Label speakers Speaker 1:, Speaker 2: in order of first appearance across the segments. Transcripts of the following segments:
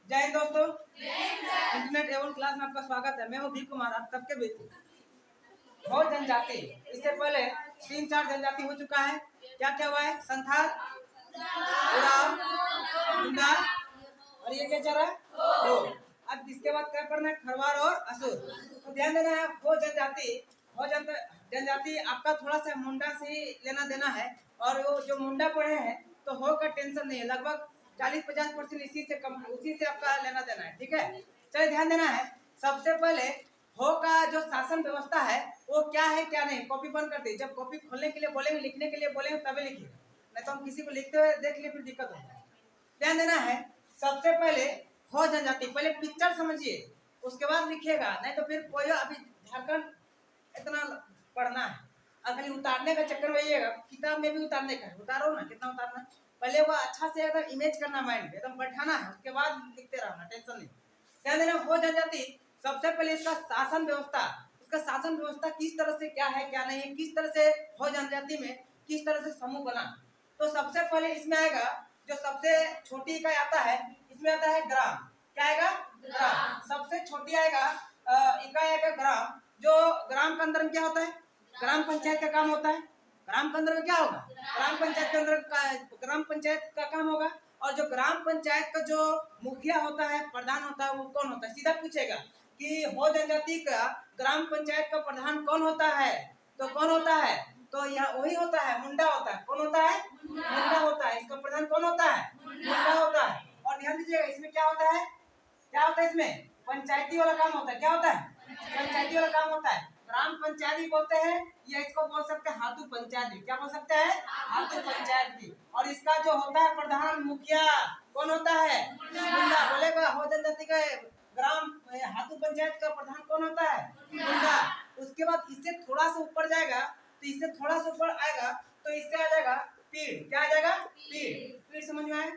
Speaker 1: जय हिंद दोस्तों। इंटरनेट एवं क्लास में आपका स्वागत है। मैं हूँ भी कुमार, आप सबके बीच बहुत जनजाति। इससे पहले 3-4 जनजाति हो चुका है। क्या क्या हुआ है? संथाल, उरांव, मुंडा और ये क्या चल रहा है? हो। अब इसके बाद क्या पढ़ना है? खरवार और असुर। तो ध्यान देना है, वो जनजाति आपका थोड़ा सा मुंडा से ही लेना देना है। और वो जो मुंडा पढ़े हैं तो हो का टेंशन नहीं है, लगभग 40-50% उसी से आपका लेना देना है। ठीक है, चलिए ध्यान देना है। सबसे पहले हो का जो शासन व्यवस्था है वो क्या है क्या नहीं, कॉपी बंद कर दी। जब कॉपी खोलने के लिए बोलेंगे, लिखने के लिए बोलेंगे तभी लिखिए, नहीं तो हम किसी को लिखते हुए देख लिए फिर दिक्कत होता है। ध्यान देना है, सबसे पहले हो जनजाति, पहले पिक्चर समझिए उसके बाद लिखिएगा, नहीं तो फिर कोई अभी झारखंड इतना पढ़ना है और खाली उतारने का चक्कर में आइएगा। किताब में भी उतारने का है, उतारो ना, कितना उतारना है। पहले वो अच्छा से एकदम इमेज करना, माइंड एकदम बैठाना है, उसके बाद लिखते रहना, टेंशन नहीं। ध्यान देना, हो जनजाति सबसे पहले इसका शासन व्यवस्था, इसका शासन व्यवस्था किस तरह से क्या है क्या नहीं है, किस तरह से हो जनजाति में किस तरह से समूह बना। तो सबसे पहले इसमें आएगा जो सबसे छोटी इकाई आता है, इसमें आता है ग्राम। क्या आएगा? ग्राम। सबसे छोटी आएगा इकाई आएगा ग्राम। जो ग्राम के अंदर में क्या होता है? ग्राम पंचायत का काम होता है। ग्राम के अंदर में क्या होगा? ग्राम पंचायत के अंदर ग्राम पंचायत का काम होगा। और जो ग्राम पंचायत का जो मुखिया होता है, प्रधान होता है, वो कौन होता है? सीधा पूछेगा कि हो जनजाति का ग्राम पंचायत का प्रधान कौन होता है, तो कौन होता है? तो यह वही होता है, मुंडा होता है। कौन होता है? मुंडा होता है। इसका प्रधान कौन होता है? मुंडा होता है। और ध्यान दीजिएगा, इसमें क्या होता है? क्या होता है इसमें? पंचायती वाला काम होता है। क्या होता है? पंचायती वाला काम होता है। ग्राम पंचायत भी बोलते हैं, या इसको बोल सकते हैं हाथू पंचायत भी। क्या बोल सकते हैं? हाथू पंचायत भी। और इसका जो होता है प्रधान मुखिया, कौन होता है? मुंडा। बोलेगा हो जनजाति का ग्राम हाथू पंचायत का प्रधान कौन होता है? मुंडा। उसके बाद इससे थोड़ा सा ऊपर जाएगा, तो इससे थोड़ा सा ऊपर आएगा तो इससे आ जाएगा पीढ़। क्या आ जाएगा? पीढ़। पीढ़ समझ में आए?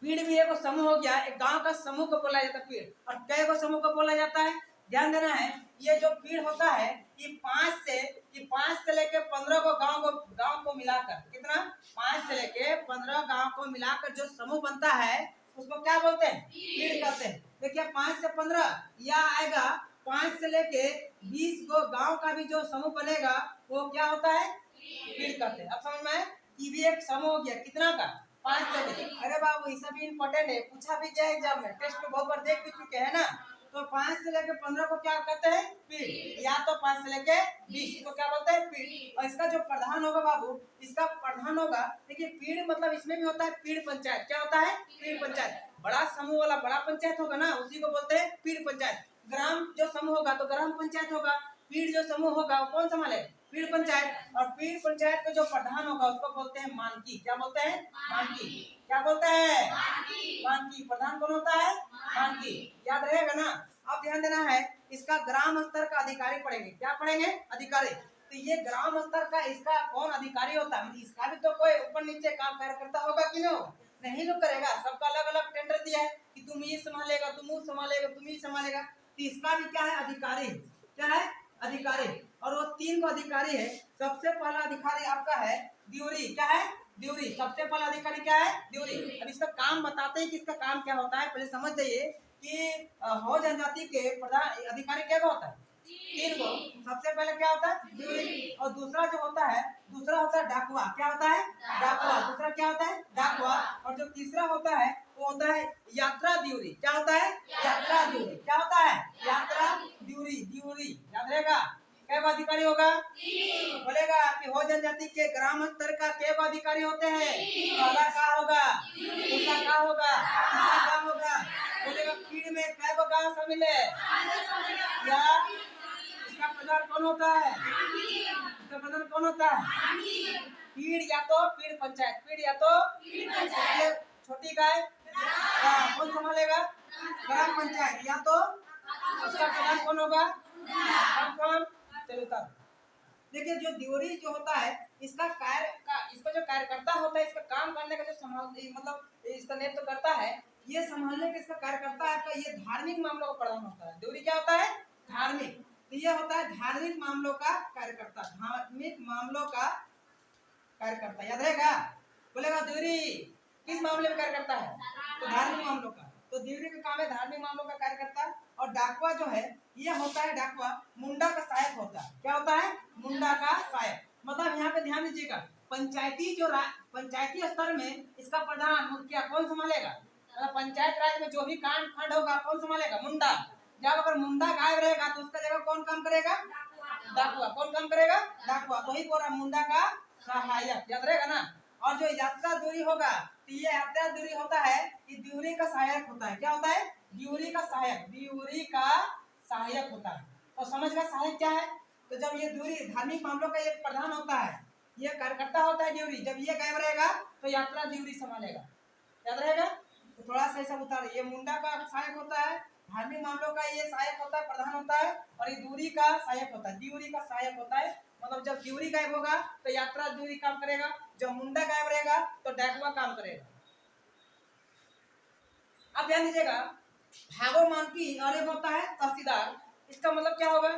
Speaker 1: पीढ़ भी एक समूह हो गया, एक गांव का समूह को बोला जाता है पीढ़। और कई को समूह को बोला जाता है? ध्यान देना है, ये जो पीढ़ होता है ये 5 से लेके 15 को गांव को मिलाकर, कितना? 5 से लेके 15 गांव को मिलाकर जो समूह बनता है उसको क्या बोलते हैं? पीढ़ कहते हैं। देखिए 5 से 15 या आएगा, 5 से लेके 20 को गांव का भी जो समूह बनेगा वो क्या होता है? पीढ़ कहते हैं। अब समझ में आए? ये भी एक समूह हो गया, कितना का? 5 से लेके। अरे बाबू ये सब इम्पोर्टेंट है, पूछा भी जाए एग्जाम में, टेस्ट में बहुत बार देख भी चुके हैं ना। तो 5 से लेके 15 को क्या कहते हैं? पीढ़। या तो 5 से लेके 20 को क्या बोलते हैं? पीढ़। और इसका जो प्रधान होगा बाबू, इसका प्रधान होगा, देखिए पीढ़ मतलब इसमें भी होता है पीढ़ पंचायत। क्या होता है? पीढ़ पंचायत। बड़ा समूह वाला बड़ा पंचायत होगा ना, उसी को बोलते हैं पीढ़ पंचायत। ग्राम जो समूह होगा तो ग्राम पंचायत होगा। पीढ़ जो समूह होगा वो कौन संभाले? पीढ़ पंचायत। और पीढ़ पंचायत का जो प्रधान होगा उसको बोलते हैं मानकी। क्या बोलते हैं? मानकी। क्या बोलते हैं? मानकी। प्रधान कौन होता है? मानकी। याद रहेगा ना। अब ध्यान देना है, इसका ग्राम स्तर का अधिकारी पढ़ेंगे। क्या पढ़ेंगे? अधिकारी। तो ये ग्राम स्तर का इसका कौन अधिकारी होता है? इसका भी तो कोई ऊपर नीचे काम कार्यकर्ता होगा कि नहीं होगा? नहीं लोग करेगा, सबका अलग अलग टेंडर दिया है कि तुम ये संभालेगा, तुम वो संभालेगा, तुम ये संभालेगा। तो इसका भी क्या है? अधिकारी। क्या है? अधिकारी। और वो 3 को अधिकारी है। सबसे पहला अधिकारी आपका है ड्यूरी। क्या है? ड्यूरी। सबसे पहला अधिकारी क्या है? ड्यूरी। अब इसका काम बताते हैं कि इसका काम क्या होता है, पहले समझ जाइए कि हो जनजाति के प्रधान अधिकारी क्या होता है? 3 को। सबसे पहले क्या होता है? ड्यूरी। और दूसरा जो होता है, दूसरा होता है डाकुआ। क्या होता है? डाकुआ। दूसरा क्या होता है? डाकुआ। और जो तीसरा होता है वो होता है यात्रा ड्यूरी। क्या होता है? यात्रा ड्यूरी। क्या होता है? यात्रा ड्यूरी। ड्यूरी याद रहेगा। कै अधिकारी होगा? बोलेगा कि हो जनजाति के ग्राम स्तर का कै अधिकारी होते हैं? पहला क्या होगा? दूसरा क्या होगा? तीसरा क्या होगा? बोलेगा पीढ़ में कै गांव शामिल है? या इसका प्रधान कौन होता है? इसका प्रधान कौन होता है? पीढ़ या तो पीढ़ पंचायत। पीढ़ या तो छोटी गाय कौन संभालेगा? ग्राम पंचायत। या तो इसका प्रधान कौन होगा? कौन? चलो तब देखिए, जो ड्यूरी जो होता है इसका इसका जो कार्यकर्ता होता है, इसका काम करने का जो मतलब इसका नेतृत्व करता है, ये संभालने का इसका कार्यकर्ता है आपका, ये धार्मिक मामलों का प्रधान होता है। ड्यूरी क्या होता है? धार्मिक। तो ये होता है धार्मिक मामलों का कार्यकर्ता। धार्मिक मामलों का कार्यकर्ता याद रहेगा। बोलेगा ड्यूरी किस मामले में कार्य करता है? तो धार्मिक मामलों का। के काम है धार्मिक मामलों का कार्य करता है। और डाकवा जो है ये होता है, डाकवा मुंडा का सहायक होता है। क्या होता है? मुंडा का सहायक। मतलब यहाँ पे ध्यान दीजिएगा, पंचायती स्तर में इसका प्रधान मुखिया कौन संभालेगा? मतलब पंचायत राज में जो भी कांड फंड होगा कौन संभालेगा? मुंडा। जब अगर मुंडा गायब रहेगा तो उसका जगह कौन काम करेगा? डाकुआ। कौन काम करेगा? डाकुआ। तो ही पूरा मुंडा का सहायक, याद रहेगा ना। और जो यात्रा दूरी होगा तो ये यात्रा दूरी होता है, ये ड्यूरी का सहायक होता है। क्या होता है? ड्यूरी का सहायक। ड्यूरी का सहायक होता है। और समझ का सहायक क्या है? तो जब ये दूरी धार्मिक मामलों का एक प्रधान होता है, ये कार्यकर्ता होता है ड्यूरी, जब ये गायब रहेगा तो यात्रा ड्यूरी संभालेगा। याद रहेगा? तो थोड़ा सा ऐसा उतार, ये मुंडा का सहायक होता है, धार्मिक मामलों का ये सहायक होता है, प्रधान होता है, और ये दूरी का सहायक होता है, ड्यूरी का सहायक होता है। मतलब जब ड्यूरी गायब होगा तो यात्रा ड्यूरी काम करेगा, जब मुंडा गायब रहेगा तो डाकुआ काम करेगा। अब ध्यान दीजिएगा, भागो मानकी और एक होता है तहसीलदार। इसका मतलब क्या होगा?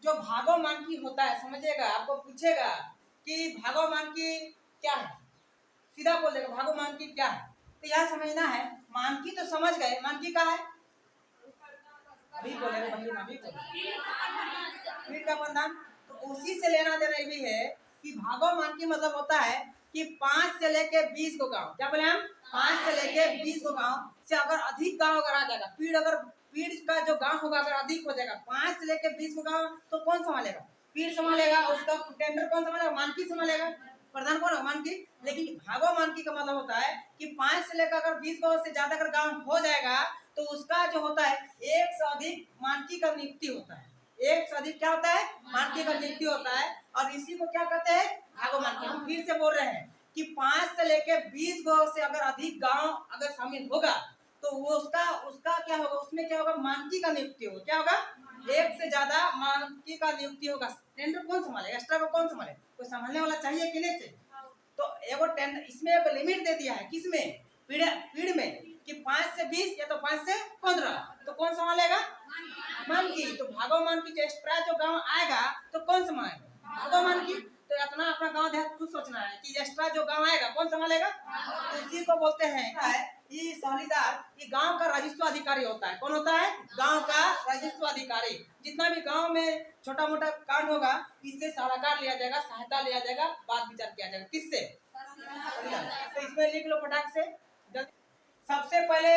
Speaker 1: जो भागो मानकी होता है, समझिएगा, आपको पूछेगा कि भागो मानकी क्या है, सीधा बोल देगा भागो मानकी क्या है। तो यह समझना है, मानकी तो समझ गए, मानकी का है अभी बोलेगा भाई, अभी भीड़ का बंधन। तो उसी से लेना देना भी है कि भागो मानकी मतलब होता है कि 5 से लेके 20 को गांव, क्या बोले हम? 5 से लेके 20 को गांव से अगर अधिक गांव अगर आ जाएगा, पीड़ का जो गांव होगा अगर अधिक हो जाएगा, 5 से लेके 20 को गांव, तो कौन संभालेगा? पीड़ संभालेगा। उसका टेंडर कौन संभालेगा? मानकी संभालेगा। प्रधान कौन है? मानकी। लेकिन भागो मानकी का मतलब होता है कि 5 से लेकर अगर 20 गांव से ज्यादा अगर गांव हो जाएगा तो उसका जो होता है एक से अधिक मानकी का नियुक्ति होता है। एक से अधिक क्या होता है? मानकी का नियुक्ति होता है। और इसी को क्या कहते हैं? भागो मानकी। हम फिर से बोल रहे हैं कि 5 से लेके 20 गांव से अगर अधिक गांव अगर शामिल होगा तो वो उसका क्या होगा? उसमें क्या होगा? मानकी का नियुक्ति होगा। क्या होगा? एक से ज्यादा मानकी का नियुक्ति होगा। टेंडर कौन संभालेगा? एक्स्ट्रा को कौन संभाले? कोई संभालने वाला चाहिए कि नहीं चाहिए? तो एगो टेंडर, इसमें एक लिमिट दे दिया है, किसमें? पीड़ में, कि 5 से 20 या तो 5 से 15, तो कौन संभालेगा? मानकी। तो भागो मानकी जो एक्स्ट्रा जो गांव आएगा तो कौन संभालेगा? भागो मानकी। तो इतना अपना गांव देहात खुद सोचना है कि एक्स्ट्रा जो गांव आएगा कौन संभालेगा? तो इसी को बोलते हैं ये सहलीदार, ये गांव का राजस्व अधिकारी होता है। कौन होता है? गांव का राजस्व अधिकारी। जितना भी गांव में छोटा मोटा कांड होगा इससे सलाहकार लिया जाएगा, सहायता लिया जाएगा, बात विचार किया जाएगा। किससे? तो इसमें लिख लो फटाक से। सबसे पहले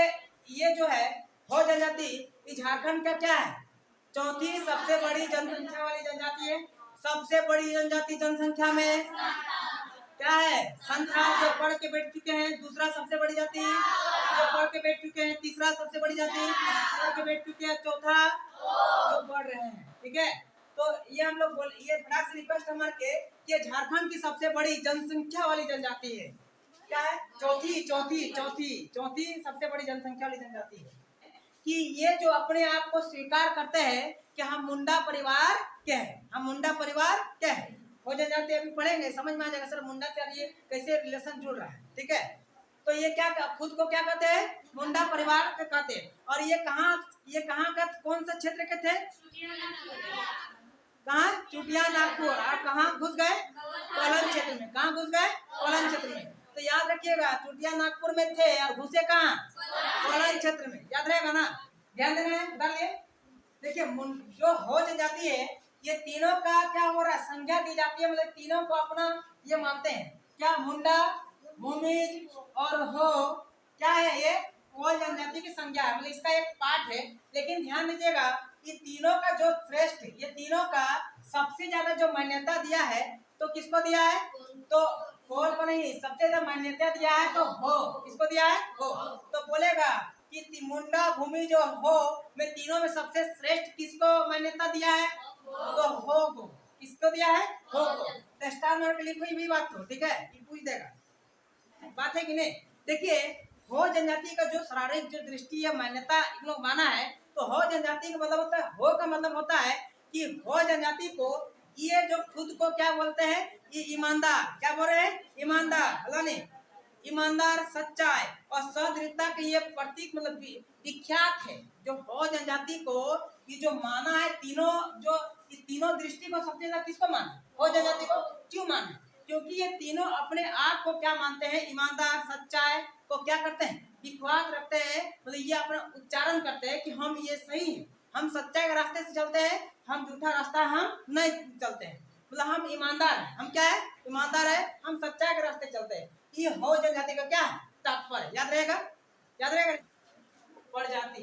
Speaker 1: ये जो है हो जनजाति, झारखंड का क्या है? चौथी सबसे बड़ी जनसंख्या वाली जनजाति है। सबसे बड़ी जनजाति जनसंख्या में क्या है? संथाल, जो पढ़ के बैठ चुके हैं। दूसरा सबसे बड़ी जाति जो पढ़ के बैठ चुके हैं। तीसरा सबसे बड़ी जाति पढ़ के बैठ चुके हैं। चौथा जो पढ़ रहे हैं। ठीक है, तो ये हम लोग ये फटाक से रिक्वेस्ट हमारे के ये झारखंड की सबसे बड़ी जनसंख्या वाली जनजाति है। क्या है? चौथी सबसे बड़ी जनसंख्या वाली जनजाति है। कि ये जो अपने आप को स्वीकार करते हैं कि हम मुंडा परिवार के हैं, हम मुंडा परिवार के हैं। हो जनजाति अभी पढ़ेंगे, समझ में आ जाएगा सर मुंडा से ये कैसे रिलेशन जुड़ रहा है। ठीक है, तो ये क्या खुद को क्या कहते हैं? मुंडा परिवार के कहते हैं। और ये कहाँ का, कौन सा क्षेत्र के थे? कहाँ? चुटिया नागपुर। और कहाँ घुस गए? कोलन क्षेत्र में। कहाँ घुस गए? कोलन क्षेत्र में। तो याद रखिएगा, चुटिया नागपुर में थे और घुसे कहाँ? कोलन क्षेत्र में। याद रहेगा ना, ध्यान देना है। डालिए, देखिए जो हो जनजाति है ये तीनों का क्या हो रहा है? संज्ञा दी जाती है। मतलब तीनों को अपना ये मानते हैं। क्या? मुंडा, भूमिज और हो क्या है? ये कोल जनजाति की संज्ञा है। मतलब इसका एक पार्ट है। लेकिन ध्यान दीजिएगा, ये तीनों का जो श्रेष्ठ, ये तीनों का सबसे ज्यादा जो मान्यता दिया है तो किसको दिया है? तो कोल को नहीं, सबसे ज्यादा मान्यता दिया है तो हो। किसको दिया है? हो। तो बोलेगा कि मुंडा, भूमि जो हो में तीनों में सबसे श्रेष्ठ किसको मान्यता दिया है? तो हो को। किसको दिया है? हो को। तो स्टार मार्क लिखो भी बात को। ठीक है, ये पूछ देगा, बात है कि नहीं? देखिए, हो जनजाति का जो शारीरिक जो दृष्टि या मान्यता इन लोग माना है, तो हो जनजाति का मतलब होता है, हो का मतलब होता है कि हो जनजाति को ये जो खुद को क्या बोलते हैं? ये ईमानदार। क्या बोल रहे हैं? ईमानदार। हला नहीं, ईमानदार, सच्चाई और सदृढ़ता के ये प्रतीक मतलब विख्यात है। जो हो जनजाति को ये जो माना है, तीनों दृष्टि को सबसे ज्यादा किसको माना? हो जनजाति को। क्यों माना? क्योंकि ये तीनों अपने आप को क्या मानते हैं? ईमानदार, सच्चाई को क्या करते हैं? विश्वास रखते हैं, मतलब ये अपना उच्चारण करते हैं कि हम ये सही है, हम सच्चाई के रास्ते से चलते हैं, हम झूठा रास्ता हम नहीं चलते हैं, मतलब हम ईमानदार हैं। हम क्या है? ईमानदार है, हम सच्चाई के रास्ते चलते हैं। ये हो जनजाति का क्या है? तात्पर्य याद रहेगा, याद रहेगा। प्रजाति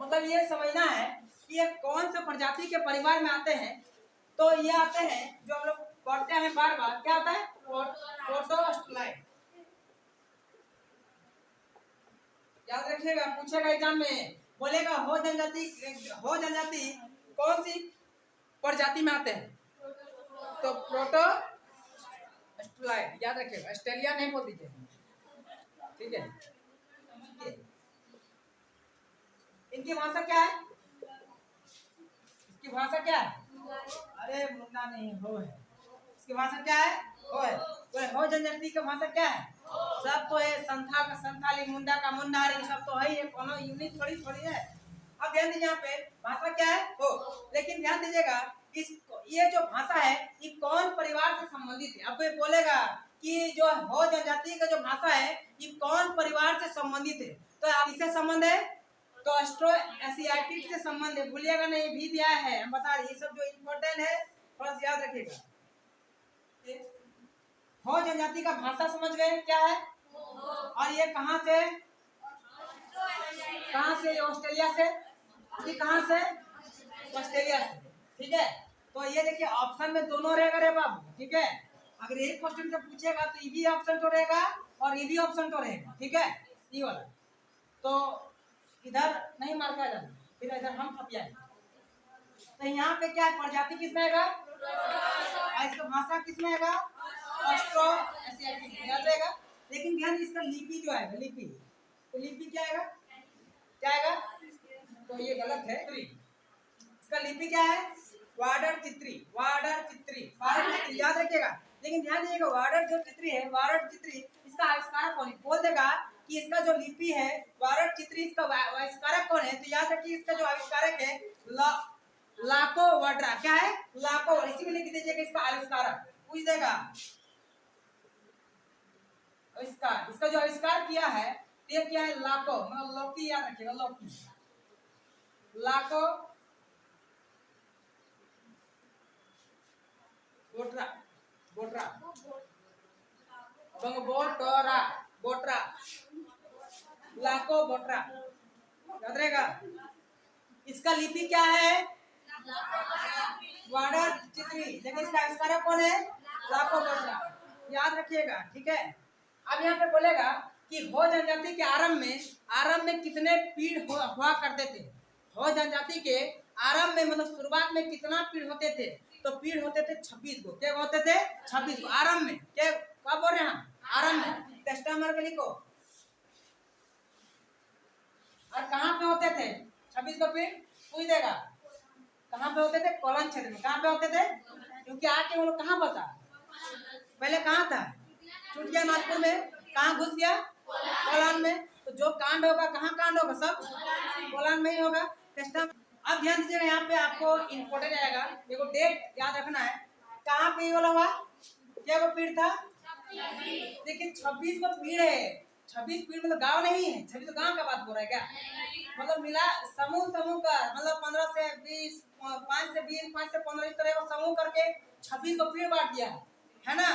Speaker 1: मतलब ये समझना है कि ये कौन से प्रजाति के परिवार में आते हैं। तो ये आते हैं जो हम लोग पढ़ते हैं बार बार, क्या आता है? प्रोटोस्टलाइट। याद रखिएगा, पूछेगा एग्जाम में, बोलेगा हो जनजाति कौन सी प्रजाति में आते हैं? तो प्रोटोस्टलाइट याद रखिएगा, ऑस्ट्रेलिया नहीं बोल दीजिए, ठीक है। इनकी भाषा क्या है? इसकी भाषा क्या है? अरे मुंडा नहीं, हो है। इसकी भाषा क्या है? हो है। तो हो जनजाति की भाषा क्या है? सब तो है, संथाल का संथाली, मुंडा का मुंडारी, सब तो है ही है, कोनो यूनिक थोड़ी थोड़ी है। अब ध्यान दीजिए, यहाँ पे भाषा क्या है? हो। लेकिन ध्यान दीजिएगा, इस ये जो भाषा है ये कौन परिवार से संबंधित है? अब कोई बोलेगा कि जो हो जनजाति का जो भाषा है ये कौन परिवार से संबंधित है? तो आप इससे संबंध है तो ऑस्ट्रो एशियाटिक से संबंध है, भूलिएगा नहीं, भी दिया है, हम बता रहे, ये सब जो इम्पोर्टेंट है थोड़ा सा याद रखिएगा। हो जनजाति का भाषा समझ गए क्या है? और ये कहाँ से? कहाँ से? ऑस्ट्रेलिया से। ये कहाँ से? ऑस्ट्रेलिया से, ठीक है। तो ये देखिए ऑप्शन में दोनों रहेगा रे बाबू, ठीक है। अगर एक क्वेश्चन से पूछेगा तो ये भी ऑप्शन तो रहेगा और ये भी ऑप्शन तो रहेगा, ठीक है, ये वाला। तो इधर नहीं मार का जाना, फिर इधर हम फपियाएंगे। तो यहाँ पे क्या है? प्रजाति किसमें आएगा? इसका भाषा किसमें आएगा? ऑस्ट्रो एशियाटिक, याद रहेगा। लेकिन ध्यान, इसका लिपि जो आएगा, लिपि, तो लिपि क्या आएगा? क्या आएगा? तो ये गलत है, इसका लिपि क्या है? वाडर चित्री, वाडर चित्री, वाडर चित्री, याद रखिएगा। लेकिन ध्यान दीजिएगा, वाडर जो चित्री है, वाडर चित्री, इसका आविष्कारक कौन है? बोल देगा कि इसका जो लिपि है वाडर चित्री, इसका आविष्कारक कौन है? तो याद रखिए, इसका जो आविष्कारक है लाको वाड्रा, क्या है? लाको, इसी में लिख दीजिएगा इसका आविष्कारक, पूछ देगा। इसका जो आविष्कार किया है ये क्या है? लाको, मतलब लौकी, याद रखिएगा, लौकी, लाको बोट्रा, बोट्रा, बोटरा, बोट्रा, लाको बोट्रा, याद रहेगा। इसका लिपि क्या है? वाडर चित्री, लेकिन इसका आविष्कारक कौन है? लाको बोट्रा, याद रखिएगा, ठीक है। अब यहाँ पे बोलेगा कि हो जनजाति के आरंभ में कितने पीढ़ हुआ करते थे? हो जनजाति के आरंभ में, मतलब शुरुआत में कितना पीढ़ होते थे? तो पीढ़ होते थे 26 को। क्या होते थे? 26 को आरंभ में। क्या कब बोल रहे हैं हम? आरंभ में। टेस्ट नंबर पे लिखो। और कहाँ पे होते थे 26 को पीढ़? पूछ देगा कहाँ पे होते थे? कोलन क्षेत्र में। कहाँ पे होते थे? क्योंकि आके वो लोग कहाँ बसा? पहले कहाँ था? चुटिया नागपुर में। कहाँ घुस गया? कोलान में। तो जो कांड होगा, कहाँ कांड होगा? सब कोलान में ही होगा। अब ध्यान दीजिएगा, यहाँ पे आपको इम्पोर्टेंट आएगा, देखो डेट याद रखना है। कहाँ पे ये वाला हुआ? क्या वो पीढ़ था? देखिए 26 को पीढ़ है। 26 पीढ़ मतलब गांव नहीं है, 26 गांव का बात हो रहा है क्या? मतलब मिला समूह का, मतलब 15 से 20, 5 से 20, 5 से 15, इस तरह समूह करके 26 को पीढ़ बांट दिया है ना।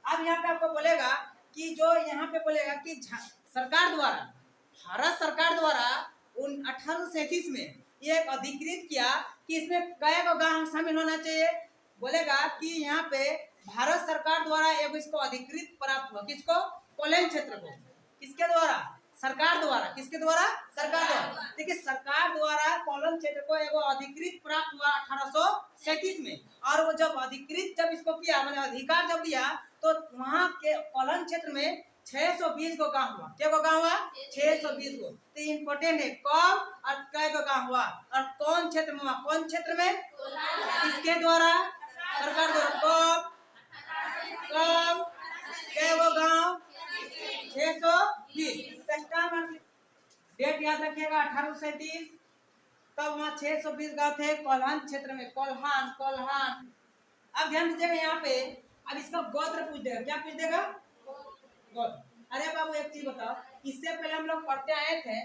Speaker 1: अब यहाँ पे आपको बोलेगा कि जो यहाँ पे बोलेगा कि सरकार द्वारा, भारत सरकार द्वारा 1837 में ये अधिकृत किया कि इसमें कई गो गांव शामिल होना चाहिए। बोलेगा कि यहाँ पे भारत सरकार द्वारा एक इसको अधिकृत प्राप्त हुआ। किसको? कोलेन क्षेत्र को। किसके द्वारा? सरकार द्वारा। किसके द्वारा? सरकार द्वारा। देखिए सरकार द्वारा कोलन क्षेत्र को एगो अधिकृत प्राप्त हुआ 1837 में। और वो जब अधिकृत जब इसको किया, मैंने अधिकार जब दिया, तो वहाँ के कोलन क्षेत्र में 620 को गांव हुआ। क्या को गांव हुआ? 620 को। तो इम्पोर्टेंट है कब और कै को गांव हुआ और कौन क्षेत्र में हुआ? कौन क्षेत्र में? किसके द्वारा? सरकार द्वारा। कब कब कै को गांव? 620। डेट याद रखिएगा 1837। तब वहाँ 620 गांव थे कोल्हान क्षेत्र में। कोल्हान, कोल्हान। अब ध्यान दीजिएगा यहाँ पे, अब इसका गोत्र पूछ देगा। क्या पूछ देगा? गोत्र। अरे बाबू एक चीज बताओ, इससे पहले हम लोग पढ़ते आए थे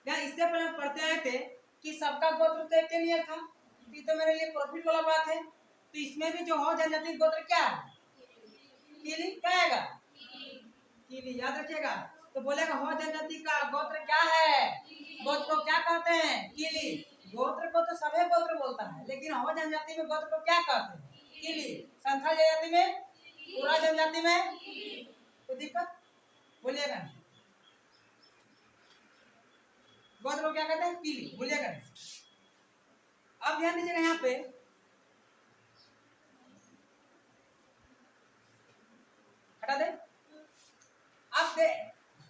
Speaker 1: क्या, इससे पहले हम पढ़ते आए थे कि सबका गोत्र तो एक नहीं था। ये तो मेरे लिए प्रॉफिट वाला बात है। तो इसमें भी जो हो जनजाति गोत्र क्या है, कीली क्या आएगा, कीली, याद रखिएगा। तो बोलेगा हो जनजाति का गोत्र क्या है, गोत्र को क्या कहते हैं, कीली। गोत्र को तो सभी गोत्र बोलता है, लेकिन हो जनजाति में गोत्र को क्या कहते हैं, कीली। संथाल जनजाति में, पूरा जनजाति में कोई दिक्कत बोलिएगा नहीं। गोत्र को क्या कहते हैं, कीली, बोलिएगा नहीं। अब ध्यान दीजिएगा यहाँ पे, हटा दे। अब दे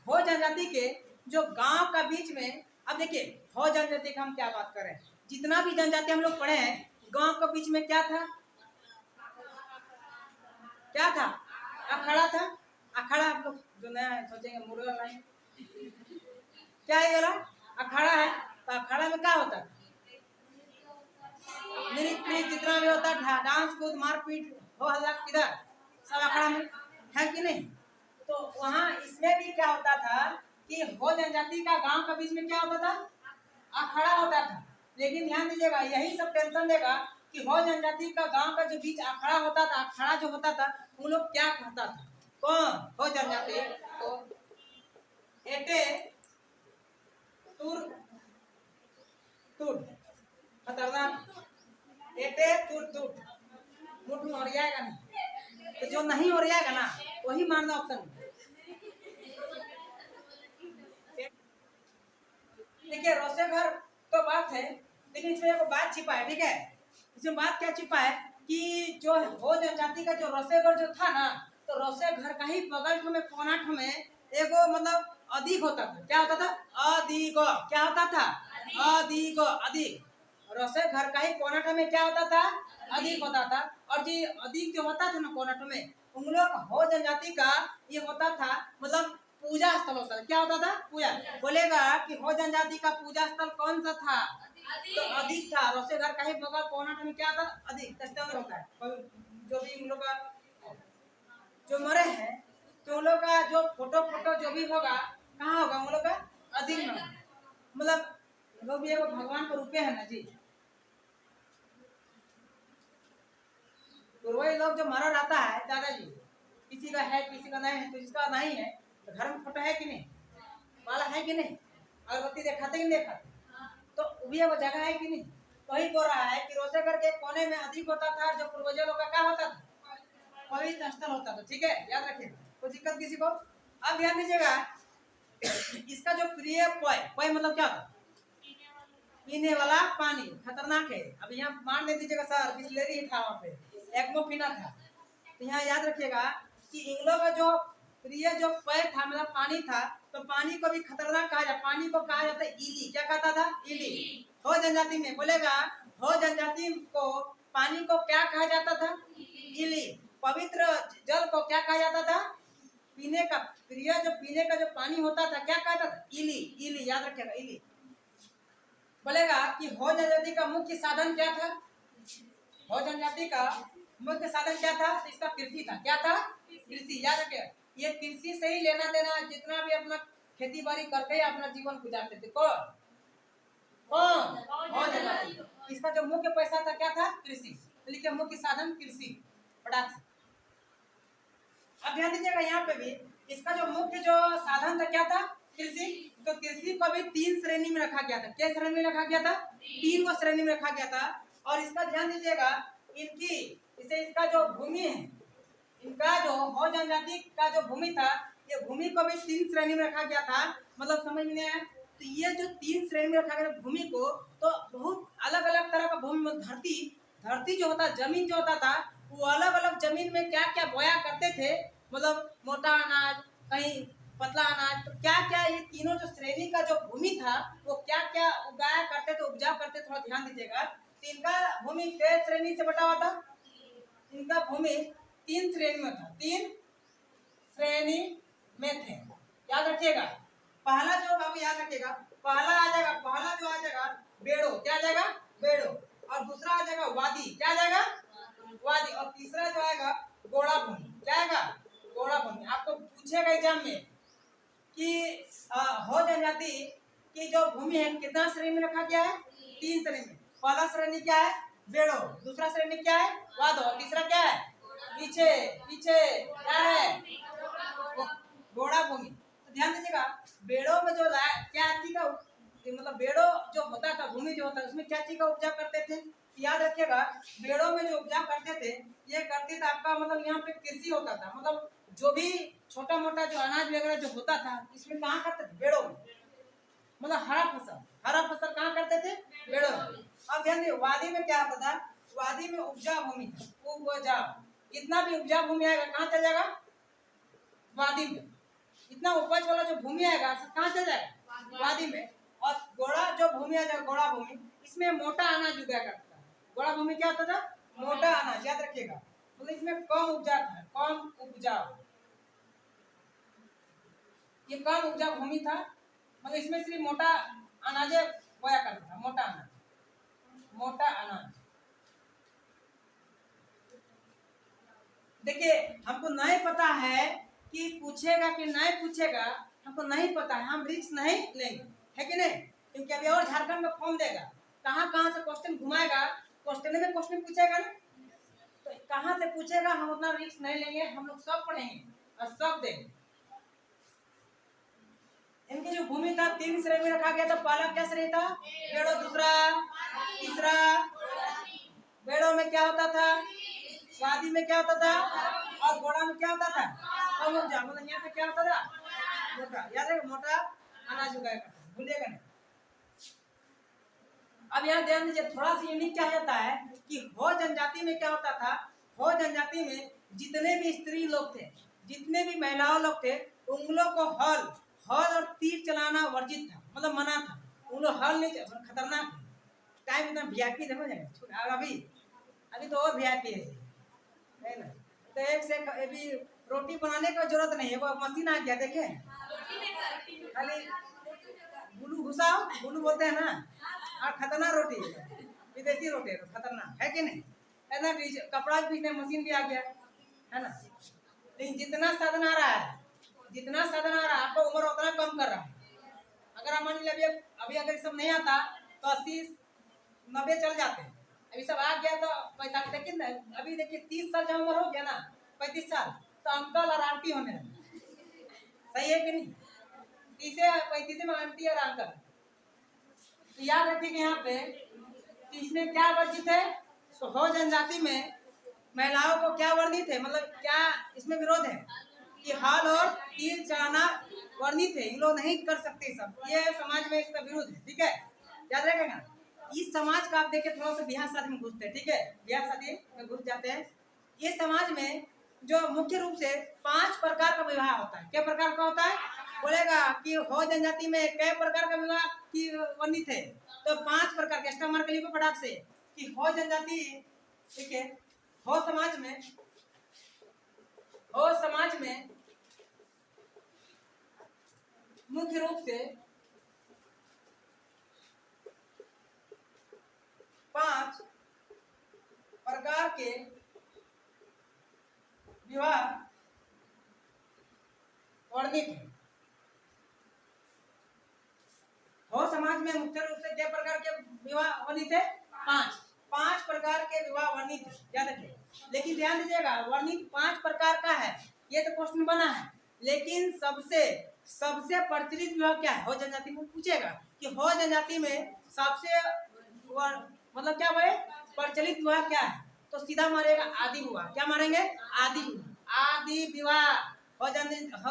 Speaker 1: हो जनजाति के जो गांव का बीच में, अब देखिए हो जनजाति का हम क्या बात करें, जितना भी जनजाति हम लोग पढ़े हैं, गांव के बीच में क्या था, क्या था, अखाड़ा था। अखाड़ा आप लोग जो नया है सोचेंगे मुर्गा लाइन, क्या है ये वाला अखाड़ा है। तो अखाड़ा में क्या होता है, नृत्य जितना भी होता है, डांस कूद मारपीट हो हल्ला किधर, सब अखाड़ा में है कि नहीं। तो वहाँ इसमें भी क्या होता था कि हो जनजाति का गांव के बीच में क्या होता था, अखाड़ा होता था। लेकिन ध्यान दीजिएगा, यही सब टेंशन देगा कि हो जनजाति का गांव का जो बीच अखाड़ा होता था, अखाड़ा जो होता था वो लोग क्या कहता था, कौन हो जनजाति को, एटे तुर तुर, खतरनाक, एटे तुर तुर, मुठ में ओरियाएगा नहीं। तो जो नहीं ओरियाएगा ना वही मानना ऑप्शन। देखिए रोसे घर तो बात है, लेकिन इसमें एक बात छिपा है, ठीक है। इसमें बात क्या छिपा है कि जो हो जनजाति का जो रोसे घर जो था ना, तो रोसे घर का ही बगल में कोना में एगो मतलब अधिक होता था। क्या होता था, अधिक, क्या होता था, अधिक, अधिक। रोसे घर का ही कोना में क्या होता था, अधिक होता था। और जी अधिक जो होता था ना कोना में, उन लोग हो जनजाति का ये होता था मतलब पूजा स्थल होता था। क्या होता था, पूजा। बोलेगा कि हो जनजाति का पूजा स्थल कौन सा था, तो अधिक था। रोसे घर का ही बगल कोना में क्या था, अधिक स्थल होता है। जो भी उन लोग का जो मरे हैं, तो उन लोग का जो फोटो फोटो जो भी होगा कहाँ होगा, उन लोग का अधिक में, मतलब लोग भी भगवान के रूपे है ना जी। तो वही लोग जो मरा रहता है दादाजी, किसी का है किसी का नहीं है, तो जिसका नहीं है तो घर में फोटो है कि नहीं, माला है कि नहीं, अगरबत्ती दिखाते कि नहीं दिखाते, तो भी वो जगह है कि नहीं। वही बोल रहा है कि रोसे घर के कोने में अधिक होता था, जो पूर्वजों लोग का क्या होता था, पवित्र स्थल होता था। ठीक है, याद रखिए, कोई दिक्कत किसी को। अब ध्यान दीजिएगा, इसका जो प्रिय पय, पय मतलब क्या होता, पीने वाला पानी, खतरनाक है। अब यहाँ मान ले दीजिएगा सर बिस्लेरी था वहाँ पे, एक्मोफिना था। तो यहाँ याद रखिएगा कि इंग्लों का जो प्रिय जो पेय था मतलब पानी था, तो पानी को भी खतरनाक कहा जाता, पानी को कहा जाता है इली। क्या कहता था, इली। हो जनजाति में बोलेगा, हो जनजाति को पानी को क्या कहा जाता था, इली। पवित्र जल को क्या कहा जाता था, पीने का प्रिय जो पीने का जो पानी होता था क्या कहता था, इली। इली याद रखिएगा, इली। बोलेगा कि हो जनजाति का मुख्य साधन क्या था, हो जनजाति का मुख्य साधन क्या था, तो इसका कृषि था। क्या था, कृषि। याद रखे, ये कृषि से ही लेना देना, जितना भी अपना खेती बाड़ी करके अपना जीवन गुजारते थे। कौन कौन, हो जनजाति। इसका जो मुख्य पैसा था क्या था, कृषि। तो लिखिए मुख्य साधन कृषि, पटाख से। अब ध्यान दीजिएगा यहाँ पे भी, इसका जो मुख्य जो साधन था क्या था, कृषि। तो कृषि को भी तीन श्रेणी में रखा गया था। क्या श्रेणी में रखा गया था, तीन को श्रेणी में रखा गया था। और इसका ध्यान दीजिएगा, इनकी इसे इसका जो भूमि है, इनका जो हो जनजाति का जो भूमि था, ये भूमि को भी तीन श्रेणी में रखा गया था। मतलब समझ में आया। तो ये जो तीन श्रेणी में रखा गया भूमि को, तो बहुत अलग अलग तरह का भूमि, धरती, धरती जो होता, जमीन जो होता था, वो अलग अलग जमीन में क्या क्या बोया करते थे। मतलब मोटा अनाज, कहीं पतला अनाज, तो क्या क्या ये तीनों जो श्रेणी का जो भूमि था वो क्या क्या उगाया करते थे, उपजाऊ करते। थोड़ा ध्यान दीजिएगा, इनका भूमि किस श्रेणी से बटा हुआ था, इनका भूमि तीन श्रेणी में था, तीन श्रेणी में थे। याद रखिएगा, पहला जो बाबू याद रखिएगा, पहला आ जाएगा, पहला जो आ जाएगा बेड़ो। क्या आ जाएगा, बेड़ो। और दूसरा आ जाएगा वादी। क्या आ जाएगा, वादी। और तीसरा जो आएगा गोड़ा भूमि। क्या आएगा, गोड़ा भूमि। आपको पूछेगा एग्जाम में कि हो जनजाति की जो भूमि है कितना श्रेणी में रखा गया है? 3 श्रेणी में। पहला श्रेणी क्या है? बेड़ो। दूसरा श्रेणी क्या है? वादो। तीसरा क्या है? पीछे पीछे क्या है? गोड़ा भूमि। तो ध्यान दीजिएगा, बेड़ो में जो क्या चीज का मतलब बेड़ो जो होता था, भूमि जो होता है उसमें क्या चीज का उपजा करते थे? याद रखिएगा, बेड़ो में जो उपजा करते थे ये करते थे आपका मतलब यहाँ पे कृषि होता था, मतलब जो भी छोटा मोटा जो अनाज वगैरह जो होता था इसमें कहाँ करते थे? बेड़ो में। मतलब हरा फसल कहाँ करते थे? बेड़ो में। अब ध्यान दिए, वादी में क्या होता था? वादी में उपजा भूमि था, उपजा। कितना भी उपजा भूमि आएगा कहाँ चल जाएगा? वादी में। इतना उपज वाला जो भूमि आएगा कहाँ चल जाएगा? वादी में। और गोड़ा जो भूमि आ जाएगा, गोड़ा भूमि, इसमें मोटा अनाज उगाया करता था। गोड़ा भूमि क्या होता था? मोटा अनाज। याद रखिएगा, मतलब इसमें कम उपजा था, कम उपजा, ये कम उपजा भूमि था, मतलब इसमें सिर्फ मोटा अनाज बोया करता था, मोटा अनाज। देखिए, हमको नहीं पता है कि पूछेगा कि नहीं पूछेगा, हमको नहीं पता है, हम रिस्क नहीं लेंगे, है कि नहीं? क्योंकि अभी और झारखंड में फॉर्म देगा, कहाँ कहाँ से क्वेश्चन घुमाएगा, क्वेश्चन में क्वेश्चन पूछेगा ना, तो कहाँ से पूछेगा, हम उतना रिस्क नहीं लेंगे। हम लोग सब पढ़ेंगे और सब देंगे। इनकी जो भूमि था 3 श्रेणी में रखा गया था। पहला क्या श्रेणी था? बेड़ो। दूसरा, तीसरा, बेड़ो में क्या होता था? वादी में क्या होता था? और गोड़ा में क्या होता था? कम उपजा। मतलब यहाँ पे क्या होता था? मोटा। याद है, मोटा अनाज उगाया करता था, भूलिएगा नहीं। अब यहाँ ध्यान दीजिए, थोड़ा सा यूनिक क्या होता है कि हो जनजाति में क्या होता था? हो जनजाति में जितने भी स्त्री लोग थे, जितने भी महिलाओं लोग थे, उन लोग को हल और तीर चलाना वर्जित था, मतलब मना था। उन लोग हल नहीं, खतरनाक टाइम इतना वीआईपी देखो जाएगा। और अभी तो और वीआईपी है ना। तो एक से अभी रोटी बनाने की जरूरत नहीं है, वो मशीन आ गया, देखे खाली गुलू घुसाओ, गुलू बोलते हैं ना। और खतरनाक रोटी, विदेशी रोटी खतरनाक है कि नहीं? है ना। कपड़ा भी मशीन भी आ गया है ना। लेकिन जितना साधन आ रहा है, जितना साधन आ रहा है, आपको उम्र उतना कम कर रहा है। अगर आप मान लीजिए अभी अगर सब नहीं आता तो 80-90 चल जाते हैं। अभी सब आ गया तो 45। लेकिन अभी देखिए 30 साल जब उम्र हो गया ना, 35 साल, तो अंकल और आंटी होने लगे। सही है कि नहीं? 30-35 में आंटी और अंकल। तो याद रखिए कि यहाँ पे इसमें क्या वर्जित है? तो हो जनजाति में महिलाओं को क्या वर्णित है, मतलब क्या इसमें विरोध है कि हल और तीर चलाना वर्णित है, इन लोग नहीं कर सकते सब, ये समाज में इसका विरोध है। ठीक है, याद रखेगा ना। इस समाज का आप देखिए, थोड़ा सा बिहार शादी में घुसते हैं, ठीक है, बिहार शादी में घुस जाते हैं। ये समाज में जो मुख्य रूप से 5 प्रकार का विवाह होता है। क्या प्रकार का होता है? बोलेगा कि हो जनजाति में कई प्रकार का विवाह की वर्णित है, तो 5 प्रकार के स्टमर के लिए फटाक से कि हो जनजाति, ठीक है, हो समाज में मुख्य रूप से 5 प्रकार के विवाह वर्णित है। हो समाज में मुख्य रूप से क्या प्रकार के विवाह वर्णित है? 5 प्रकार के विवाह वर्णित है, याद रखिए। लेकिन ध्यान दीजिएगा, वर्णित 5 प्रकार का है, ये तो क्वेश्चन बना है, लेकिन सबसे प्रचलित विवाह क्या है? हो जनजाति में पूछेगा कि हो जनजाति में सबसे मतलब क्या भाई प्रचलित विवाह क्या है? तो सीधा मारेगा आदि विवाह। क्या मारेंगे? आदि विवाह। आदि विवाह। हो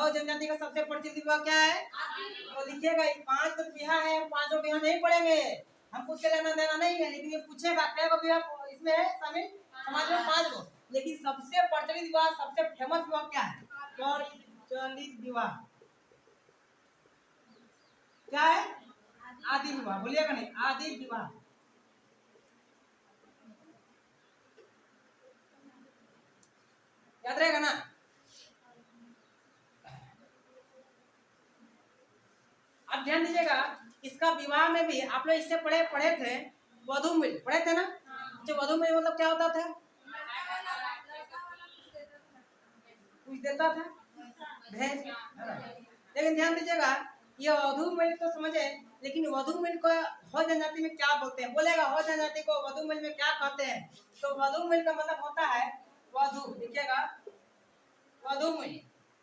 Speaker 1: जनजाति का सबसे प्रचलित विवाह क्या है? तो लिखिएगा 5 विवाह है, 5 विवाह नहीं पढ़ेंगे, हमको उससे लेना देना नहीं है, लेकिन ये पूछेगा क्या विवाह इसमें है शामिल समाज में? 5 गो। लेकिन सबसे प्रचलित विवाह, सबसे फेमस विवाह क्या है? प्रचलित विवाह क्या है? आदि विवाह। बोलिएगा नहीं, आदि विवाह। याद रहेगा ना। अब ध्यान दीजिएगा, इसका विवाह में भी आप लोग इससे पढ़े थे, वधू मिल पढ़े थे ना। जो वधू मिल मतलब क्या होता था? कुछ देता था, दहेज, लेकिन ध्यान दीजिएगा ये वधू मिल तो समझे, लेकिन वधू मिल को हो जनजाति में क्या बोलते हैं? बोलेगा हो जनजाति को वधू मिल में क्या कहते हैं? तो वधू मिल का मतलब होता है वधू, देखिएगा वधू मिल,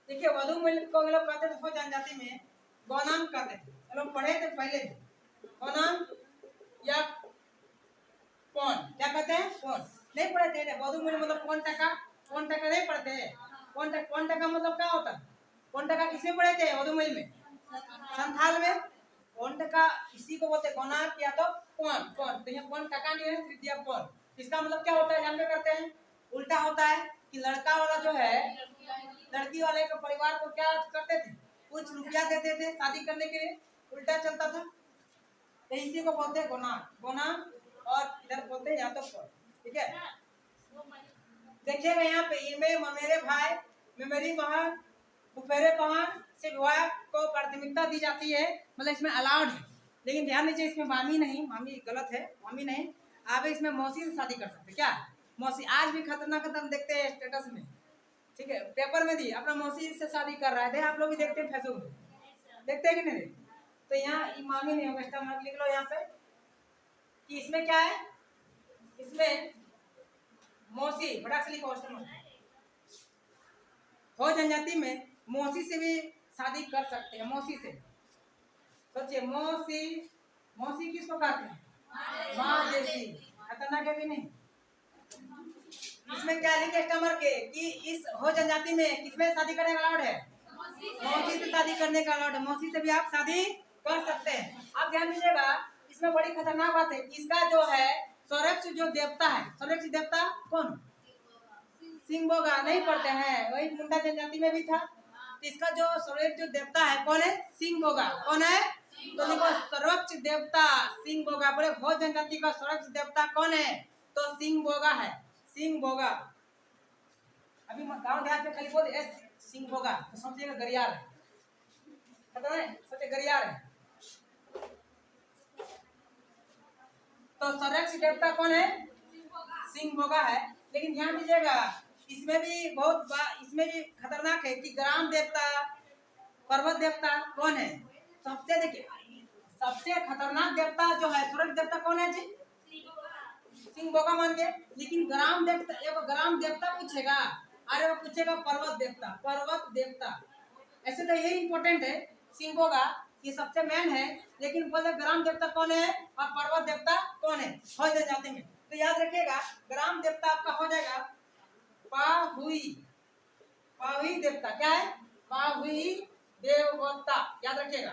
Speaker 1: देखिए वधू मिल को हम लोग कहते थे हो जनजाति में गौनाम कहते थे, हम लोग पढ़े थे पहले थे गौनाम या कौन, क्या कहते हैं कौन, नहीं पढ़े थे वधू मिल मतलब कौन टका, कौन टका नहीं पढ़ते हैं, कौन टका मतलब क्या होता है, कौन टका किसे पढ़े थे वधू मिल में, संथाल में कौन टका, इसी को बोलते गौनाम या तो कौन कौन, तो यहाँ कौन टका नहीं है सिर्फ दिया कौन, इसका मतलब क्या होता है जानते करते हैं, उल्टा होता है कि लड़का वाला जो है लड़की वाले के परिवार को क्या करते थे, कुछ रुपया देते थे शादी करने के लिए, उल्टा चलता था, तो इसी को बोलते हैं गोना गोना, और इधर बोलते हैं या तो कौन, ठीक है। देखिएगा यहाँ पे इनमें मेरे भाई में मेरी बहन फुफेरे बहन से विवाह को प्राथमिकता दी जाती है, मतलब इसमें अलाउड है, लेकिन ध्यान दीजिए इसमें मामी नहीं, मामी गलत है, मामी नहीं, आप इसमें मौसी से शादी कर सकते, क्या मौसी आज भी खतरनाक खतरनाक देखते हैं स्टेटस में, ठीक है पेपर में दी अपना मौसी से शादी कर रहा है, आप लोग भी देखते हैं फेसबुक में, देखते हैं कि नहीं, तो यहाँ मामी नहीं होगा, इसका मतलब लिख लो यहाँ पे कि इसमें क्या है, इसमें मौसी फटाक से लिखो, हो जनजाति में मौसी से भी शादी कर सकते हैं, मौसी से, सोचिए मौसी, मौसी किसको कहते हैं, माँ जैसी, खतरनाक है कि नहीं। इसमें क्या लिखे कमर के कि इस हो जनजाति में किसमें शादी करने का अलाउड है, मौसी से शादी करने का अलाउड है, मौसी से भी आप शादी कर सकते हैं। आप ध्यान दीजिएगा इसमें बड़ी खतरनाक बात है, इसका जो है स्वरक्ष जो देवता है, स्वरक्ष देवता कौन, सिंह बोगा नहीं पढ़ते हैं, वही मुंडा जनजाति में भी था, तो इसका जो स्वरक्ष जो देवता है कौन है, सिंह बोगा, कौन है, तो देखो स्वरक्ष देवता सिंह बोगा, बोले हो जनजाति का स्वरक्ष देवता कौन है, तो सिंह बोगा है, सिंह बोगा, अभी गांव देहात में खाली बोल सिंह बोगा तो समझिएगा गरियार है, पता है सोचे गरियार है, तो स्वरक्ष देवता कौन है, सिंह बोगा है, लेकिन ध्यान दीजिएगा इसमें भी बहुत इसमें भी खतरनाक है कि ग्राम देवता पर्वत देवता कौन है, सबसे देखिए सबसे खतरनाक देवता जो है स्वरक्ष देवता कौन है जी, सिंह बोगा मान के, लेकिन ग्राम देवता एक ग्राम देवता पूछेगा, अरे वो पूछेगा पर्वत देवता, पर्वत देवता, ऐसे तो यही इंपॉर्टेंट है, सिंह बोगा ये सबसे मेन है, लेकिन बोले ग्राम देवता कौन है और पर्वत देवता कौन है हो जाते में, तो याद रखिएगा ग्राम देवता आपका हो जाएगा पाहुई, पाहुई देवता, क्या है पाहुई देवता, याद रखिएगा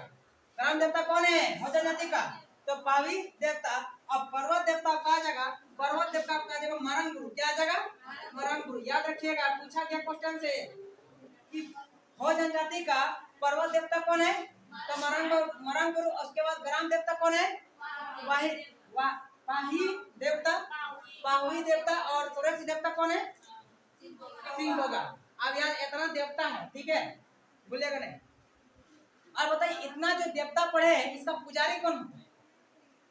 Speaker 1: ग्राम देवता कौन है हो जाति का, तो पाहुई देवता, और पर्वत देवता का जाएगा, पर्वत देवता का जाएगा मरण गुरु, क्या जाएगा मरण गुरु, याद रखिएगा पूछा गया क्वेश्चन से कि हो जनजाति का पर्वत देवता कौन है, तो मरण गुरु, उसके बाद ग्राम देवता कौन है, पाही देवता, पाहुई देवता, और सुरक्ष देवता कौन है, सिंह बोगा। अब यार इतना देवता है, ठीक है भूलिएगा नहीं। और बताइए इतना जो देवता पढ़े हैं इसका पुजारी कौन होता है,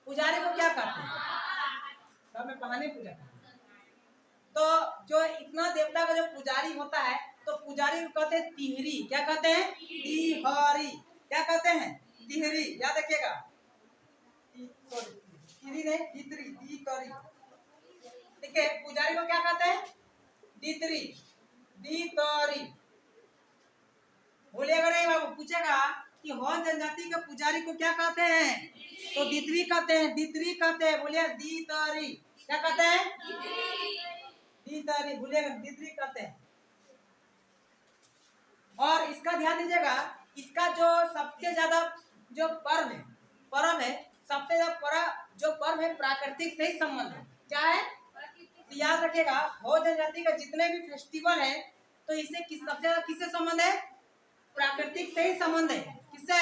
Speaker 1: पुजारी को क्या कहते हैं, सब में पढ़ाने पूजा, तो जो इतना देवता का जो पुजारी होता है तो पुजारी को कहते हैं तिहरी, क्या कहते हैं तिहरी, क्या कहते हैं तिहरी, याद रखिएगा तिहरी नहीं तितरी, तितरी, ठीक है पुजारी को क्या कहते हैं तितरी, तितरी, बोलिएगा नहीं बाबू, पूछेगा कि हो जनजाति के पुजारी को क्या कहते हैं, तो दितरी कहते हैं, दितरी कहते हैं, बोलिए दितरी, क्या कहते हैं दितरी, बोलिएगा दितरी कहते हैं। और इसका ध्यान दीजिएगा इसका जो सबसे ज्यादा जो पर्व है सबसे ज्यादा जो पर्व है प्राकृतिक से ही संबंध है, क्या है तो याद रखिएगा हो जनजाति का जितने भी फेस्टिवल है तो इससे सबसे ज्यादा किससे संबंध है, प्राकृतिक से ही संबंध है, किससे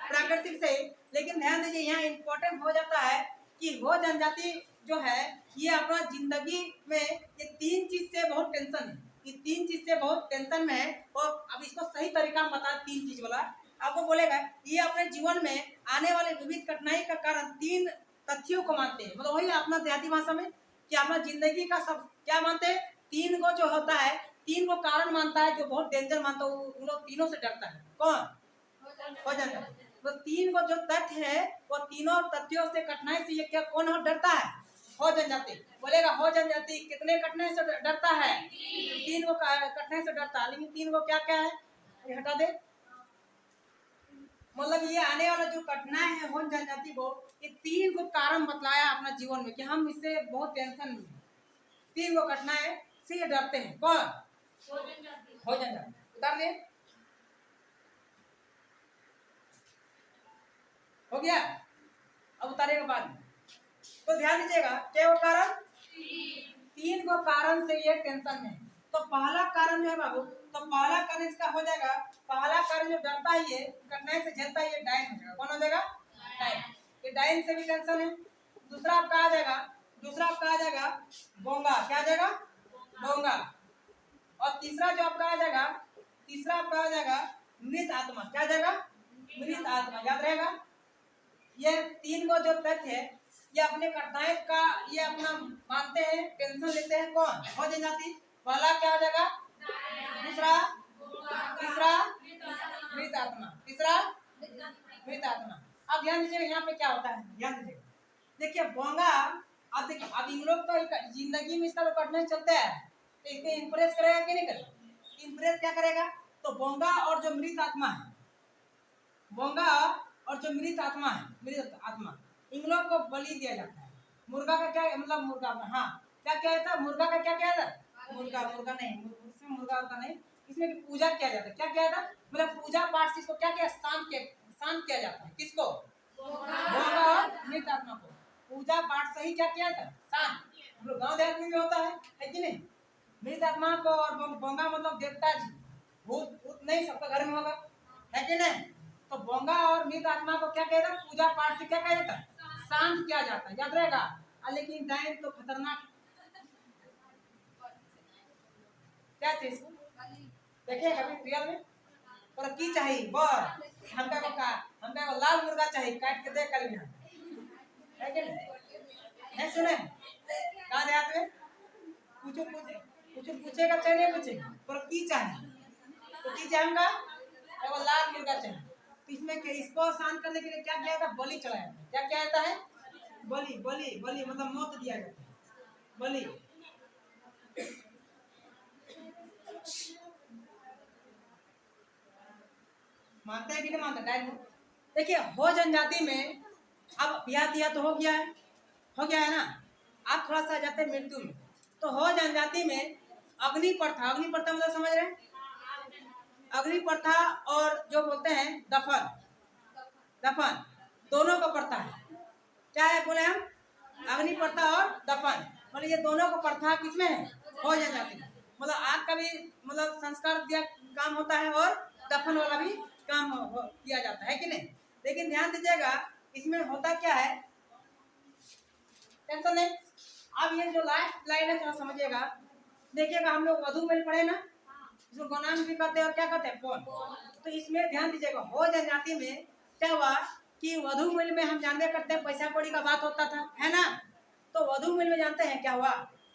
Speaker 1: प्राकृतिक से। लेकिन ध्यान दीजिए यहाँ इम्पोर्टेंट हो जाता है कि हो जनजाति जो है ये अपना जिंदगी में ये तीन चीज से बहुत टेंशन है, ये तीन चीज से बहुत टेंशन में है, और अब इसको सही तरीका में बता तीन चीज वाला आपको बोलेगा, ये अपने जीवन में आने वाले विविध कठिनाई का कारण तीन तथ्यों को मानते हैं, मतलब वही अपना देहाती भाषा में कि अपना जिंदगी का सब क्या मानते हैं, तीन को जो होता है तीन को कारण मानता है, जो बहुत डेंजर मानता है, उन लोग तीनों से डरता है। कौन? हो जनजाति। तो तीन को जो तथ्य है वो तीनों तथ्यों से कठिनाई से ये क्या कौन हो डरता है? हो जनजाति। बोलेगा हो जनजाति कितने कठिनाई से डरता है? तीन को कठिनाई से डरता है। लेकिन तीन को क्या क्या है ये हटा दे। मतलब ये आने वाला जो कठिनाई है हो जनजाति को, ये तीन को कारण बतलाया अपना जीवन में कि हम इससे बहुत टेंशन में, तीन को कठिनाई से ये डरते हैं। कौन? हो जनजाति। उतार दे। हो गया। अब उतारे के बाद तो ध्यान दीजिएगा क्या वो कारण, तीन को कारण से ये टेंशन में। तो पहला कारण जो है बाबू, तो पहला कारण इसका हो जाएगा, पहला कारण जो डरता ही है कठिनाई से झेलता है, ये डाइन हो जाएगा। कौन हो जाएगा? डाइन। ये डाइन से भी टेंशन है। दूसरा आपका आ जाएगा, दूसरा आपका आ जाएगा बोंगा। क्या आ जाएगा? बोंगा। और तीसरा जो आपका आ जाएगा, तीसरा आपका आ जाएगा मृत आत्मा। क्या आ जाएगा? मृत आत्मा। याद रहेगा। ये तीन को जो तथ्य है ये अपने कठिनाई का ये अपना मानते हैं, टेंशन लेते हैं। कौन? हो जनजाति। पहला क्या हो जाएगा? दूसरा, तीसरा मृत आत्मा, तीसरा मृत आत्मा। अब ध्यान दीजिएगा यहाँ पे क्या होता है, ध्यान दीजिएगा। देखिए बोंगा, अब देखिए अब इन लोग तो जिंदगी में इसका तो कठिनाई चलता है, तो इसको इम्प्रेस करेगा कि नहीं करेगा? इम्प्रेस क्या करेगा? तो बोंगा और जो मृत आत्मा है, बोंगा और जो मृत आत्मा है, मृत आत्मा, इन लोग को बलि दिया जाता है। मुर्गा का क्या मतलब, मुर्गा हाँ क्या क्या था, मुर्गा का क्या क्या था? मुर्गा, मुर्गा नहीं, इसमें मुर्गा होता नहीं, इसमें पूजा किया जाता है। क्या किया था मतलब पूजा पाठ से इसको क्या किया, शांत किया जाता है। किसको? बोंगा और मृत आत्मा को पूजा पाठ से ही क्या किया था, शांत। हम लोग गाँव देहात में भी होता है कि नहीं? मृत आत्मा को और बोंगा मतलब देवता जी, भूत नहीं सबका घर में होगा, है कि नहीं? तो बोंगा और मृत आत्मा को क्या कहता है, पूजा पाठ से क्या किया जाता है, शांत किया जाता है। याद रहेगा। लेकिन डाइन तो खतरनाक, क्या चीज देखिए कभी रियल में, और की चाहिए बर हमका को लाल मुर्गा चाहिए, काट के दे कल यहाँ, है कि नहीं? सुने कहाँ देहात में कुछ पूछेगा चाहे नहीं पूछेगा, पर की चाहिए तो की चाहिए हमका एगो लाल मुर्गा चाहिए। तो इसमें इसको शांत करने के लिए क्या किया था, बलि चढ़ाया था। क्या क्या जाता है? बलि। बलि बलि मतलब मौत दिया जाता है, बलि। मानते हैं कि नहीं मानते? डायरेक्ट देखिए हो जनजाति में अब ब्याह दिया तो हो गया है ना। आप थोड़ा सा जाते हैं मृत्यु में, तो हो जनजाति में अग्नि प्रथा, अग्नि प्रथा मतलब समझ रहे हैं, अग्नि प्रथा और जो बोलते हैं दफन, दफन दोनों को प्रथा है। क्या है बोले हम, अग्नि प्रथा और दफन, मतलब ये दोनों को प्रथा किसमें है, हो जनजाति में। मतलब आग का भी मतलब संस्कार दिया काम होता है और दफन वाला भी काम किया जाता है कि नहीं? लेकिन ध्यान दीजिएगा इसमें होता क्या है, टेंशन नहीं। अब ये जो लास्ट लाइन है थोड़ा समझिएगा, देखिएगा हम लोग वधु मेल पढ़े ना, इसको गौनाम भी कहते हैं और क्या कहते हैं, कौन। तो इसमें ध्यान दीजिएगा हो जनजाति में क्या हुआ कि वधु मेल में हम जानते करते हैं पैसा कौड़ी का बात होता था, है ना। तो वधु मेल में जानते हैं क्या हुआ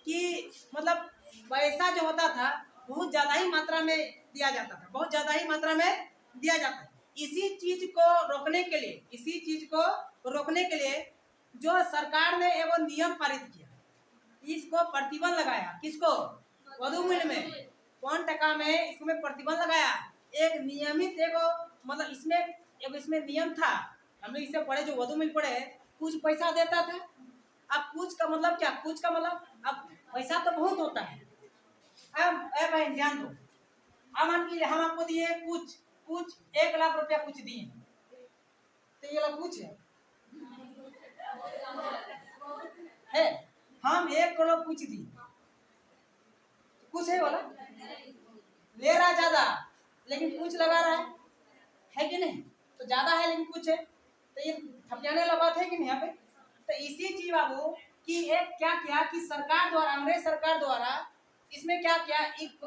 Speaker 1: कि मतलब पैसा जो होता था बहुत ज्यादा ही मात्रा में दिया जाता था, बहुत ज्यादा ही मात्रा में दिया जाता है। इसी चीज को रोकने के लिए, इसी चीज को रोकने के लिए जो सरकार ने एगो नियम पारित किया, इसको प्रतिबंध लगाया। किसको? वधु मेल में। कौन टका में इसमें प्रतिबंध लगाया, एक नियमित एगो मतलब इसमें नियम था। हम लोग इसे पढ़े, जो वधु मेल पढ़े, कुछ पैसा देता था। अब कुछ का मतलब क्या, कुछ का मतलब अब पैसा तो बहुत होता है। अब भाई ध्यान दो, अब मान लीजिए हम आपको दिए कुछ 1 लाख रुपया कुछ दिए, तो ये लोग कुछ है हम 1 करोड़ कुछ दिए, कुछ है बोला, ले रहा ज्यादा लेकिन कुछ लगा रहा है कि नहीं? तो ज्यादा है लेकिन कुछ है, तो ये ठपकाने वाला बात है कि नहीं यहाँ पे? तो इसी चीज बाबू कि एक क्या किया कि सरकार द्वारा, अंग्रेज सरकार द्वारा इसमें क्या किया,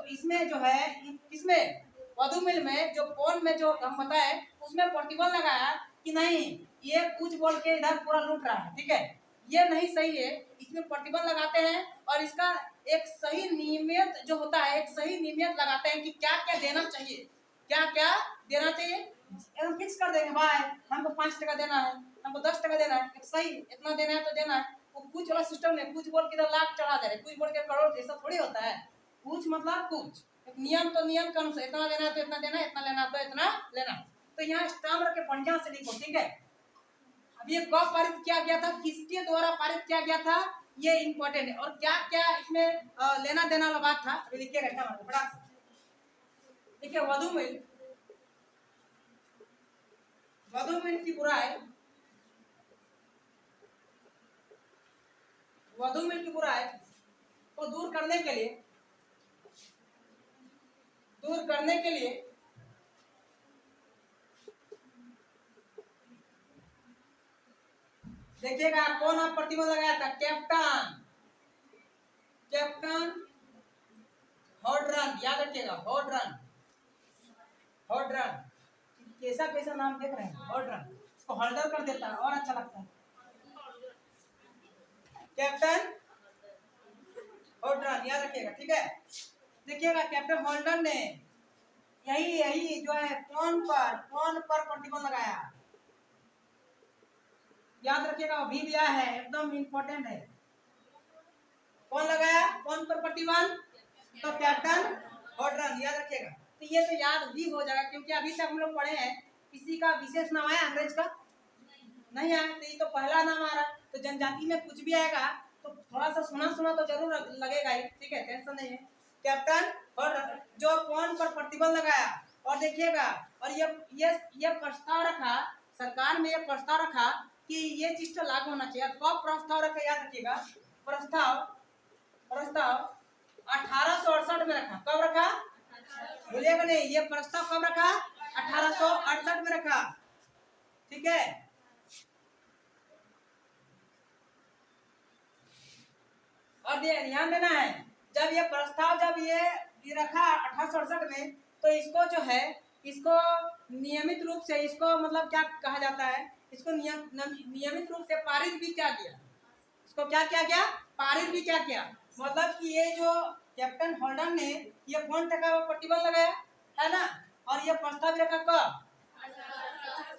Speaker 1: इसमें जो है इसमें वधु मेल में जो कौन में जो हम बताए उसमें प्रतिबंध लगाया कि नहीं ये कुछ बोल के इधर पूरा लूट रहा है, ठीक है, ये नहीं सही है। इसमें प्रतिबंध लगाते हैं और इसका एक सही नियमित जो होता है, एक सही नियमित लगाते हैं कि क्या क्या देना चाहिए, क्या क्या देना चाहिए, एकदम फिक्स कर देंगे भाई हमको 5% देना है, हमको 10% देना है, एक सही इतना देना है तो देना है। वो कुछ वाला सिस्टम नहीं, कुछ बोल के इधर लाख चढ़ा दे रहे, कुछ बोल के करोड़, ऐसा थोड़ी होता है। कुछ मतलब कुछ एक नियम, तो नियम के अनुसार इतना देना है तो इतना देना, इतना लेना तो इतना लेना। तो यहाँ स्टाम्प रख के बढ़िया से लिखो, ठीक है। अब ये कब पारित किया गया था, किसके द्वारा पारित किया गया था, ये इंपॉर्टेंट है। और क्या क्या इसमें लेना देना वाला बात था, अभी लिखिएगा बड़ा। देखिए वधु मिल, वधु मिल की बुराई, वधु मिल की बुराई को दूर करने के लिए, दूर करने के लिए देखिएगा कौन आप प्रतिबंध लगाया था, कैप्टन, कैप्टन हॉर्डरन, याद रखिएगा हॉर्डरन, हॉर्डरन, कैसा कैसा नाम देख रहे हैं, हॉर्डरन, इसको होल्डर कर देता है और अच्छा लगता है, कैप्टन हॉर्डरन, याद रखिएगा, ठीक है। देखिएगा कैप्टन हॉर्डरन ने यही यही जो है कौन पर प्रतिबंध लगाया, याद रखिएगा, भी दिया है, एकदम इंपॉर्टेंट है। कौन लगाया, कौन पर प्रतिबंध, तो कैप्टन हॉर्डरन, याद रखिएगा। तो ये तो याद भी हो जाएगा, क्योंकि अभी तक हम लोग पढ़े हैं, किसी का विशेष नाम आया अंग्रेज का नहीं आया, तो ये तो पहला नाम आ रहा। तो जनजाति में कुछ भी आएगा तो थोड़ा सा सुना सुना तो जरूर लगेगा ही, ठीक है, टेंशन नहीं है। कैप्टन हॉर्डरन जो कौन पर प्रतिबंध लगाया, और देखिएगा, और ये प्रस्ताव रखा, सरकार में ये प्रस्ताव रखा कि ये चीज तो लागू होना चाहिए। कब प्रस्ताव रखा, याद रखिएगा, प्रस्ताव 1868 में रखा। कब रखा, भूलिएगा नहीं, ये प्रस्ताव कब रखा, 1868 में रखा, ठीक है। और ध्यान देना है, जब ये प्रस्ताव जब ये रखा 1868 में, तो इसको जो है, इसको नियमित रूप से, इसको मतलब क्या कहा जाता है, इसको नियमित रूप से पारित भी क्या किया, इसको क्या क्या किया, पारित भी क्या किया। मतलब कि ये जो कैप्टन हॉर्डरन ने ये कौन टका प्रतिबंध लगाया है ना, और ये प्रस्ताव रखा कब,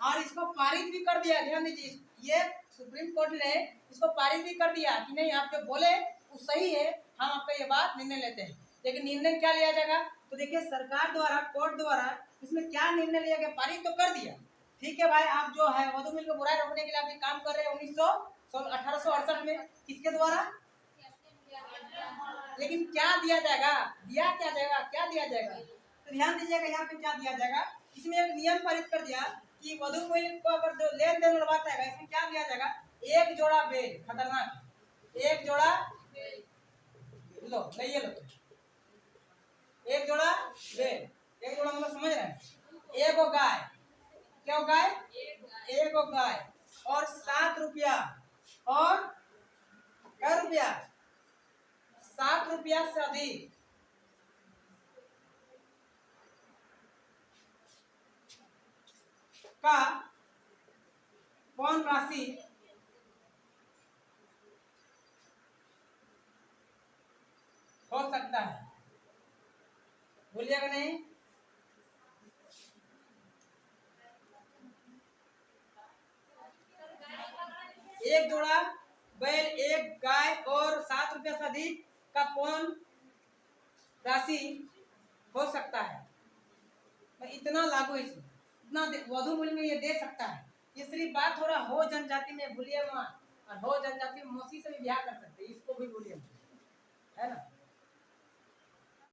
Speaker 1: और इसको पारित भी कर दिया। ध्यान दीजिए, ये सुप्रीम कोर्ट ने इसको पारित भी कर दिया कि नहीं, आप जो बोले वो सही है, हम आपका ये बात निर्णय लेते हैं। लेकिन निर्णय क्या लिया जाएगा, तो देखिए सरकार द्वारा, कोर्ट द्वारा इसमें क्या निर्णय लिया गया, पारित तो कर दिया, ठीक है भाई, आप जो है वधु मिल को बुराई रोकने के लिए आप काम कर रहे हैं 1868 में, किसके द्वारा, लेकिन क्या दिया जाएगा, दिया क्या जाएगा, क्या दिया जाएगा, तो ध्यान दीजिएगा यहाँ पे क्या दिया जाएगा। इसमें एक नियम पारित कर दिया कि वधु मिल को अगर जो लेन देन लड़वाता है, इसमें क्या दिया जाएगा, एक जोड़ा बेल, खतरनाक, एक जोड़ा लो, लइए लो, एक जोड़ा बेल, एक जोड़ा मतलब समझ रहे हैं, एक गाय, क्या गाय, एक गाय, और 7 रुपया, और क्या रुपया, 7 रुपया से अधिक का कौन राशि हो सकता है, भूलिएगा नहीं। एक जोड़ा बैल, एक गाय, और 7 रुपया से अधिक का कौन राशि हो सकता है, इतना लागू, इतना वधु मूल्य में ये दे सकता है। ये सिर्फ बात हो रहा हो जनजाति में, भूलिए मत, और हो जनजाति में मौसी से भी ब्याह कर सकते हैं, इसको भी भूलिए, है ना।